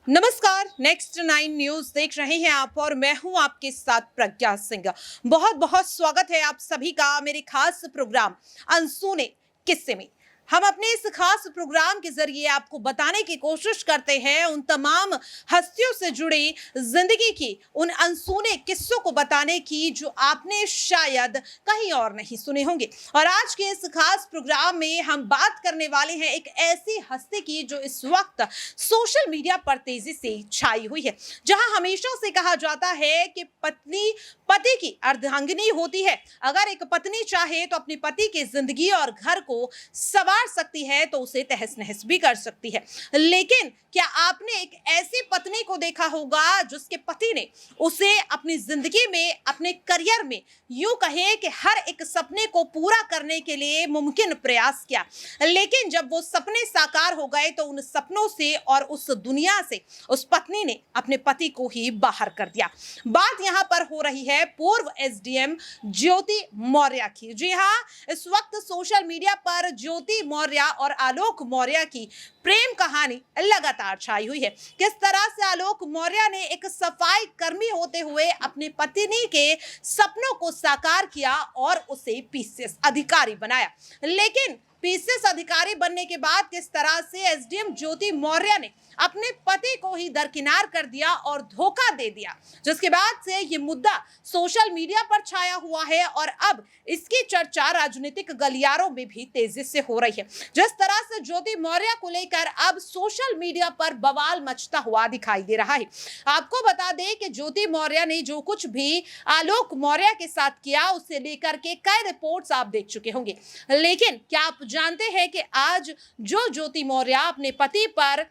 नमस्कार। Next 9 news देख रहे हैं आप और मैं हूं आपके साथ प्रज्ञा सिंह। बहुत बहुत स्वागत है आप सभी का मेरे खास प्रोग्राम अनसुने किस्से में। हम अपने इस खास प्रोग्राम के जरिए आपको बताने की कोशिश करते हैं उन तमाम हस्तियों से जुड़ी जिंदगी की उन अनसुने किस्सों को बताने की जो आपने शायद कहीं और नहीं सुने होंगे। और आज के इस खास प्रोग्राम में हम बात करने वाले हैं एक ऐसी हस्ती की जो इस वक्त सोशल मीडिया पर तेजी से छाई हुई है, जहां हमेशा से कहा जाता है कि पत्नी पति की अर्धांगिनी होती है। अगर एक पत्नी चाहे तो अपने पति की जिंदगी और घर को संवार सकती है तो उसे तहस नहस भी कर सकती है। लेकिन क्या आपने एक ऐसी पत्नी को देखा होगा जिसके पति ने उसे अपनी जिंदगी में, अपने करियर में, यूं कहे कि हर एक सपने को पूरा करने के लिए मुमकिन प्रयास किया, लेकिन जब वो सपने साकार हो गए तो उन सपनों से और उस दुनिया से उस पत्नी ने अपने पति को ही बाहर कर दिया। बात यहाँ पर हो रही है पूर्व एसडीएम ज्योति मौर्य की। जी हाँ, इस वक्त सोशल मीडिया पर ज्योति मौर्य और आलोक मौर्य की प्रेम कहानी लगातार छाई हुई है। किस तरह से आलोक मौर्य ने एक सफाई कर्मी होते हुए अपने पत्नी के सपनों को साकार किया और उसे पीसीएस अधिकारी बनाया, लेकिन पीसीएस अधिकारी बनने के बाद किस तरह से एसडीएम ज्योति मौर्य ने अपने पति को ही दरकिनार कर दिया और धोखा दे दिया, जिसके बाद से ये मुद्दा सोशल मीडिया पर छाया हुआ है और अब इसकी चर्चा राजनीतिक गलियारों में भी तेजी से हो रही है। जिस तरह से ज्योति मौर्य को लेकर अब सोशल मीडिया पर बवाल मचता हुआ दिखाई दे रहा है। आपको बता दें कि ज्योति मौर्य ने जो कुछ भी आलोक मौर्य के साथ किया उसे लेकर के कई रिपोर्ट्स आप देख चुके होंगे, लेकिन क्या आप जानते हैं कि आज जो ज्योति मौर्य अपने पति पर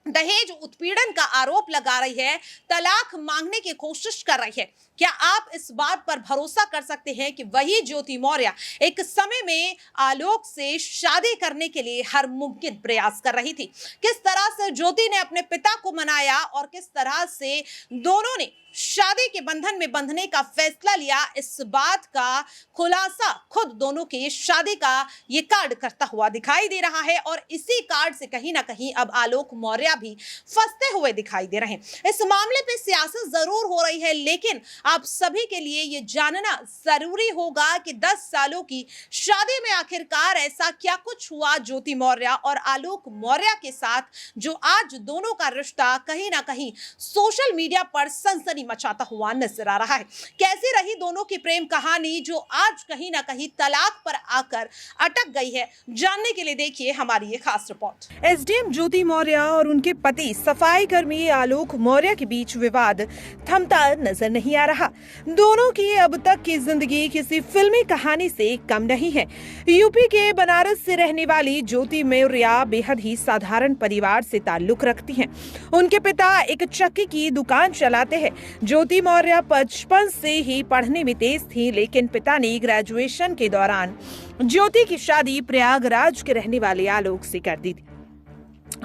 दहेज उत्पीड़न का आरोप लगा रही है, तलाक मांगने की कोशिश कर रही है, क्या आप इस बात पर भरोसा कर सकते हैं कि वही ज्योति मौर्य एक समय में आलोक से शादी करने के लिए हर मुमकिन प्रयास कर रही थी? किस तरह से ज्योति ने अपने पिता को मनाया और किस तरह से दोनों ने शादी के बंधन में बंधने का फैसला लिया, इस बात का खुलासा खुद दोनों के शादी का ये कार्ड करता हुआ दिखाई दे रहा है। और इसी कार्ड से कहीं ना कहीं अब आलोक मौर्य भी फंसते हुए दिखाई दे रहे हैं। इस मामले पे सियासत जरूर हो रही है, लेकिन आप सभी के लिए ये जानना जरूरी होगा कि 10 सालों की शादी में आखिरकार ऐसा क्या कुछ हुआ ज्योति मौर्य और आलोक मौर्य के साथ, जो आज दोनों का रिश्ता कहीं ना कहीं सोशल मीडिया पर सनसनी मचाता हुआ नजर आ रहा है। कैसी रही दोनों की प्रेम कहानी जो आज कहीं ना कहीं तलाक पर आकर अटक गई है, जानने के लिए देखिए हमारी ये खास रिपोर्ट। एसडीएम ज्योति मौर्य और उनके पति सफाई कर्मी आलोक मौर्य के बीच विवाद थमता नजर नहीं आ रहा। दोनों की अब तक की जिंदगी किसी फिल्मी कहानी से कम नहीं है। यूपी के बनारस से रहने वाली ज्योति मौर्य बेहद ही साधारण परिवार से ताल्लुक रखती हैं। उनके पिता एक चक्की की दुकान चलाते हैं। ज्योति मौर्य बचपन से ही पढ़ने में तेज थी, लेकिन पिता ने ग्रेजुएशन के दौरान ज्योति की शादी प्रयागराज के रहने वाले आलोक से कर दी थी।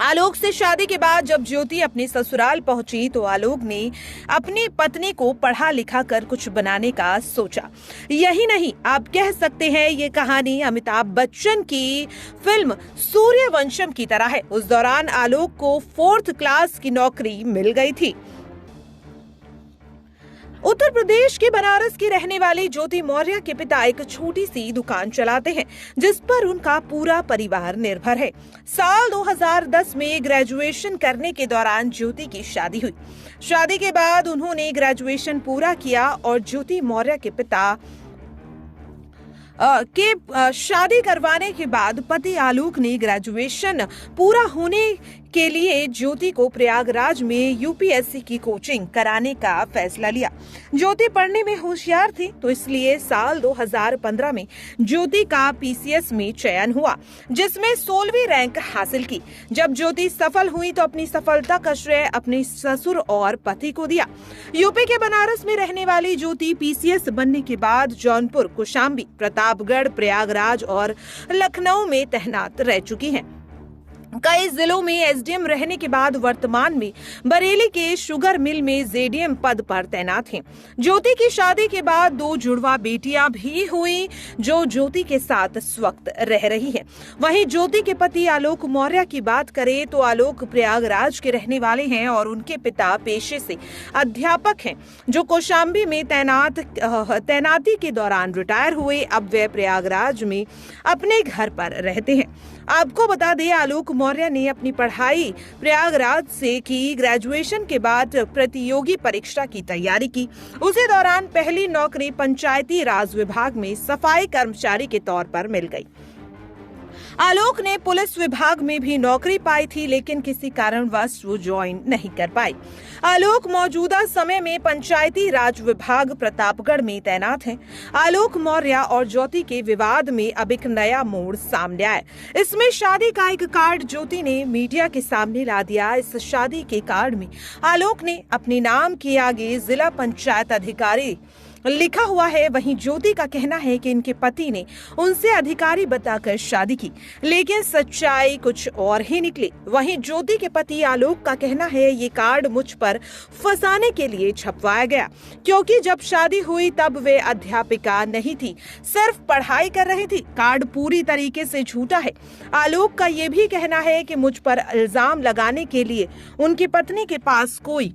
आलोक से शादी के बाद जब ज्योति अपने ससुराल पहुंची तो आलोक ने अपनी पत्नी को पढ़ा लिखा कर कुछ बनाने का सोचा। यही नहीं, आप कह सकते हैं ये कहानी अमिताभ बच्चन की फिल्म सूर्यवंशम की तरह है। उस दौरान आलोक को 4th क्लास की नौकरी मिल गई थी। उत्तर प्रदेश के बनारस की रहने वाली ज्योति मौर्य के पिता एक छोटी सी दुकान चलाते हैं, जिस पर उनका पूरा परिवार निर्भर है। साल 2010 में ग्रेजुएशन करने के दौरान ज्योति की शादी हुई। शादी के बाद उन्होंने ग्रेजुएशन पूरा किया और ज्योति मौर्य के पिता शादी करवाने के बाद पति आलोक ने ग्रेजुएशन पूरा होने के लिए ज्योति को प्रयागराज में यूपीएससी की कोचिंग कराने का फैसला लिया। ज्योति पढ़ने में होशियार थी, तो इसलिए साल 2015 में ज्योति का पीसीएस में चयन हुआ, जिसमें 16वीं रैंक हासिल की। जब ज्योति सफल हुई तो अपनी सफलता का श्रेय अपने ससुर और पति को दिया। यूपी के बनारस में रहने वाली ज्योति पीसीएस बनने के बाद जौनपुर, कौशाम्बी, प्रतापगढ़, प्रयागराज और लखनऊ में तैनात रह चुकी हैं। कई जिलों में एसडीएम रहने के बाद वर्तमान में बरेली के शुगर मिल में जेडीएम पद पर तैनात हैं। ज्योति की शादी के बाद 2 जुड़वा बेटियां भी हुई जो ज्योति के साथ इस वक्त रह रही हैं। वहीं ज्योति के पति आलोक मौर्य की बात करें तो आलोक प्रयागराज के रहने वाले हैं और उनके पिता पेशे से अध्यापक हैं जो कौशाम्बी में तैनाती के दौरान रिटायर हुए। अब वे प्रयागराज में अपने घर पर रहते हैं। आपको बता दें आलोक मौर्य ने अपनी पढ़ाई प्रयागराज से की। ग्रेजुएशन के बाद प्रतियोगी परीक्षा की तैयारी की। उसी दौरान पहली नौकरी पंचायती राज विभाग में सफाई कर्मचारी के तौर पर मिल गई। आलोक ने पुलिस विभाग में भी नौकरी पाई थी लेकिन किसी कारणवश वो ज्वाइन नहीं कर पाई। आलोक मौजूदा समय में पंचायती राज विभाग प्रतापगढ़ में तैनात हैं। आलोक मौर्य और ज्योति के विवाद में अब एक नया मोड़ सामने आया। इसमें शादी का एक कार्ड ज्योति ने मीडिया के सामने ला दिया। इस शादी के कार्ड में आलोक ने अपने नाम के आगे जिला पंचायत अधिकारी लिखा हुआ है। वहीं ज्योति का कहना है कि इनके पति ने उनसे अधिकारी बताकर शादी की लेकिन सच्चाई कुछ और ही निकली। वहीं ज्योति के पति आलोक का कहना है ये कार्ड मुझ पर फंसाने के लिए छपवाया गया क्योंकि जब शादी हुई तब वे अध्यापिका नहीं थी, सिर्फ पढ़ाई कर रही थी। कार्ड पूरी तरीके से झूठा है। आलोक का ये भी कहना है कि मुझ पर इल्जाम लगाने के लिए उनकी पत्नी के पास कोई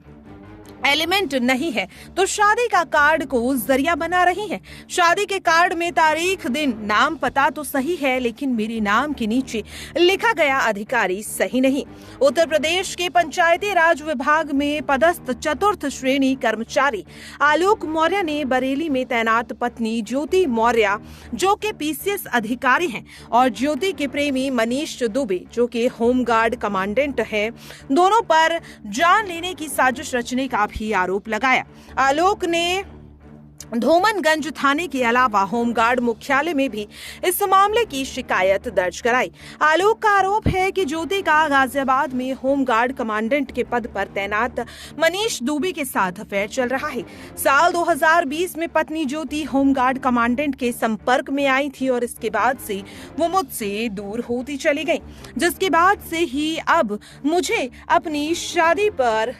एलिमेंट नहीं है तो शादी का कार्ड को जरिया बना रही हैं। शादी के कार्ड में तारीख, दिन, नाम, पता तो सही है लेकिन मेरे नाम के नीचे लिखा गया अधिकारी सही नहीं। उत्तर प्रदेश के पंचायती राज विभाग में पदस्थ चतुर्थ श्रेणी कर्मचारी आलोक मौर्य ने बरेली में तैनात पत्नी ज्योति मौर्य जो के पीसीएस अधिकारी हैं और ज्योति के प्रेमी मनीष दुबे जो के होमगार्ड कमांडेंट हैं, दोनों पर जान लेने की साजिश रचने का भी आरोप लगाया। आलोक ने धोमनगंज थाने के अलावा होमगार्ड मुख्यालय में भी इस मामले की शिकायत दर्ज कराई। आलोक का आरोप है कि ज्योति का गाजियाबाद में होमगार्ड कमांडेंट के पद पर तैनात मनीष दुबे के साथ अफेयर चल रहा है। साल 2020 में पत्नी ज्योति होमगार्ड कमांडेंट के संपर्क में आई थी और इसके बाद से वो मुझसे दूर होती चली गई, जिसके बाद से ही अब मुझे अपनी शादी पर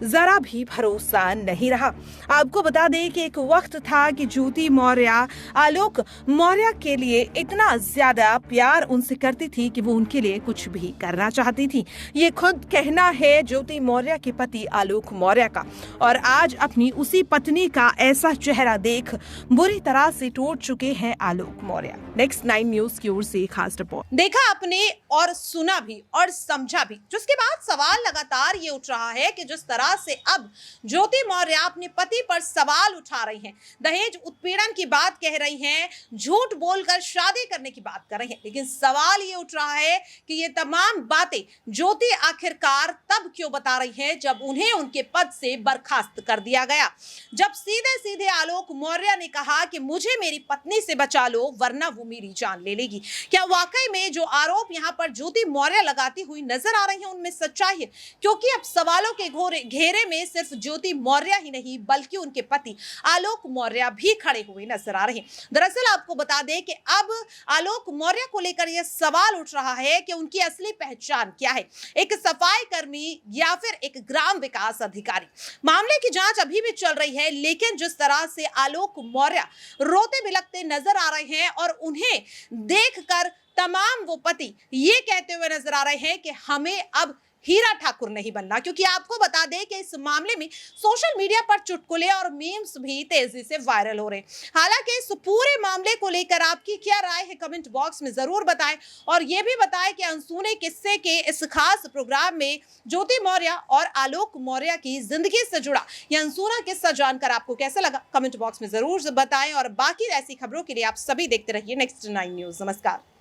जरा भी भरोसा नहीं रहा। आपको बता दें कि एक वक्त था कि ज्योति मौर्य आलोक मौर्य के लिए इतना ज्यादा प्यार उनसे करती थी कि वो उनके लिए कुछ भी करना चाहती थी। ये खुद कहना है ज्योति मौर्य के पति आलोक मौर्य का और आज अपनी उसी पत्नी का ऐसा चेहरा देख बुरी तरह से टूट चुके हैं आलोक मौर्य। नेक्स्ट 9 न्यूज की ओर से खास रिपोर्ट। देखा आपने और सुना भी और समझा भी, जिसके बाद सवाल लगातार ये उठ रहा है कि जिस तरह से अब ज्योति मौर्य अपने पति पर सवाल उठा रही हैं, दहेज उत्पीड़न की बात कह रही हैं, झूठ बोलकर शादी करने की बात कर रही हैं, लेकिन सवाल ये उठ रहा है कि ये तमाम बातें ज्योति आखिरकार तब क्यों बता रही हैं जब उन्हें उनके पद से बर्खास्त कर दिया गया, जब सीधे सीधे आलोक मौर्य ने कहा कि मुझे मेरी पत्नी से बचा लो वरना वो मेरी जान ले लेगी। क्या वाकई में जो आरोप यहाँ पर ज्योति मौर्य लगाती हुई नजर आ रही है उनमें सच्चाई है? क्योंकि अब सवालों के घेरे में सिर्फ ज्योति मौर्य ही नहीं बल्कि उनके पति आलोक मौर्य भी खड़े हुए नजर आ रहे हैं। दरअसल आपको बता दें कि अब आलोक मौर्य को लेकर यह सवाल उठ रहा है कि उनकी असली पहचान क्या है, एक सफाई कर्मी या फिर एक ग्राम विकास अधिकारी। मामले की जांच अभी भी चल रही है, लेकिन जिस तरह से आलोक मौर्य रोते बिलखते नजर आ रहे हैं और उन्हें देखकर तमाम वो पति ये कहते हुए नजर आ रहे हैं कि हमें अब हीरा ठाकुर नहीं बनना, क्योंकि आपको बता दें कि इस मामले में सोशल मीडिया पर चुटकुले और मीम्स भी तेजी से वायरल हो रहे हैं। हालांकि इस पूरे मामले को लेकर आपकी क्या राय है कमेंट बॉक्स में जरूर बताएं और यह भी बताएं कि अनसुने किस्से के इस खास प्रोग्राम में ज्योति मौर्य और आलोक मौर्य की जिंदगी से जुड़ा यह अनसुना किस्सा जानकर आपको कैसा लगा कमेंट बॉक्स में जरूर बताएं और बाकी ऐसी खबरों के लिए आप सभी देखते रहिए नेक्स्ट 9 न्यूज। नमस्कार।